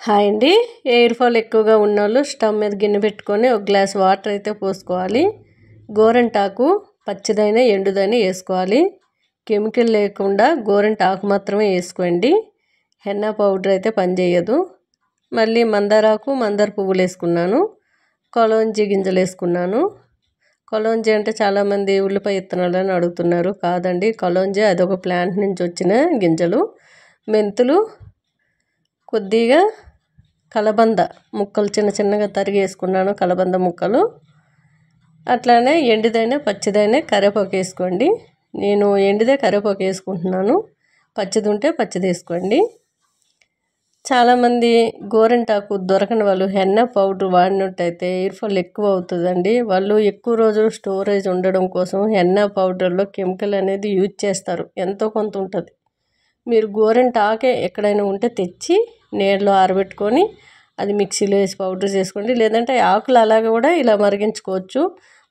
Hi అండి. Hair fall ఎక్కువగా ఉన్నోళ్ళు స్టవ్ మీద గిన్నె పెట్టుకొని ఒక గ్లాస్ వాటర్ అయితే పోసుకోవాలి. గోరింటాకు పచ్చిదైనా ఎండుదైనా వేసుకోవాలి. కెమికల్ లేకుండా గోరింటాకు మాత్రమే వేసుకోండి. హెన్నా పౌడర్ అయితే పనిచేయదు. మళ్ళీ మందారాకు మందార పువ్వులు వేసుకున్నాను. కొలోంజి గింజలు వేసుకున్నాను. కొలోంజి అంటే చాలామంది ఉల్లిపాయ విత్తనాలు అని అడుగుతున్నారు. కాదండి, కొలోంజి అదొక ప్లాంట్ నుంచి వచ్చిన గింజలు. మెంతులు, కొద్దిగా కలబంద ముక్కలు చిన్న చిన్నగా తరిగి వేసుకున్నాను. కలబంద ముక్కలు, అట్లానే ఎండిదైనా పచ్చిదైనా కరివేపాకు వేసుకోండి. నేను ఎండిదే కరివేపాకు వేసుకుంటున్నాను. పచ్చిది ఉంటే పచ్చిది వేసుకోండి. చాలామంది గోరింటాకు దొరకని వాళ్ళు హెన్నా పౌడర్ వాడినట్టయితే ఎయిర్ ఫాల్ ఎక్కువ అవుతుందండి. వాళ్ళు ఎక్కువ రోజులు స్టోరేజ్ ఉండడం కోసం హెన్నా పౌడర్లో కెమికల్ అనేది యూజ్ చేస్తారు. ఎంతో కొంత ఉంటుంది. మీరు గోరింటాకే ఎక్కడైనా ఉంటే తెచ్చి నీళ్ళలో ఆరబెట్టుకొని అది మిక్సీలో వేసి పౌడర్ చేసుకోండి. లేదంటే ఆకులు అలాగే కూడా ఇలా మరిగించుకోవచ్చు.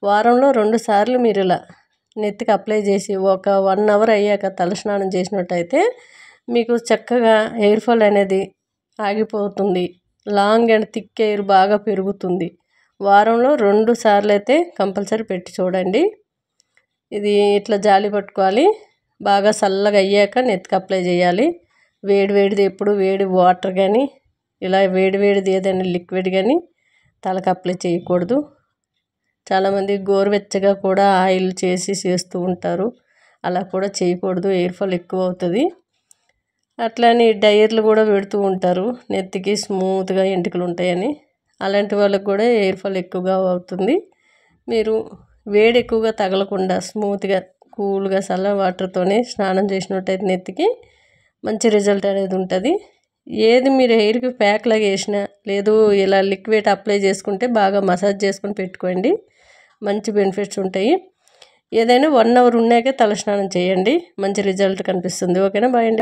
వారంలో 2 సార్లు మీరు ఇలా నెత్తికి అప్లై చేసి ఒక 1 అవర్ అయ్యాక తలస్నానం చేసినట్టయితే మీకు చక్కగా హెయిర్ ఫాల్ అనేది ఆగిపోతుంది. లాంగ్ అండ్ థిక్ హెయిర్ బాగా పెరుగుతుంది. వారంలో 2 సార్లు అయితే కంపల్సరీ పెట్టి చూడండి. ఇది ఇట్లా జాలి పట్టుకోవాలి. బాగా చల్లగా అయ్యాక నెత్తికి అప్లై చేయాలి. వేడిది ఎప్పుడు వేడి వాటర్ కానీ ఇలా వేడిది ఏదైనా లిక్విడ్ కానీ తలకు అప్లై చేయకూడదు. చాలామంది గోరువెచ్చగా కూడా ఆయిల్ చేస్తూ ఉంటారు. అలా కూడా చేయకూడదు. ఎయిర్ ఫాల్ ఎక్కువ అవుతుంది. అట్లానే డైర్లు కూడా పెడుతూ ఉంటారు. నెత్తికి స్మూత్గా ఎంటికలు ఉంటాయని. అలాంటి వాళ్ళకి కూడా ఎయిర్ ఫాల్ ఎక్కువగా అవుతుంది. మీరు వేడి ఎక్కువగా తగలకుండా స్మూత్గా కూల్గా చల్ల వాటర్తోనే స్నానం చేసినట్టయితే నెత్తికి మంచి రిజల్ట్ అనేది ఉంటుంది. ఏది మీరు హెయిర్కి ప్యాక్ లాగా వేసినా లేదు ఇలా లిక్విడ్ అప్లై చేసుకుంటే బాగా మసాజ్ చేసుకొని పెట్టుకోండి. మంచి బెనిఫిట్స్ ఉంటాయి. ఏదైనా 1 అవర్ ఉన్నాకే తలస్నానం చేయండి. మంచి రిజల్ట్ కనిపిస్తుంది. ఓకేనా? బాయ్ అండి.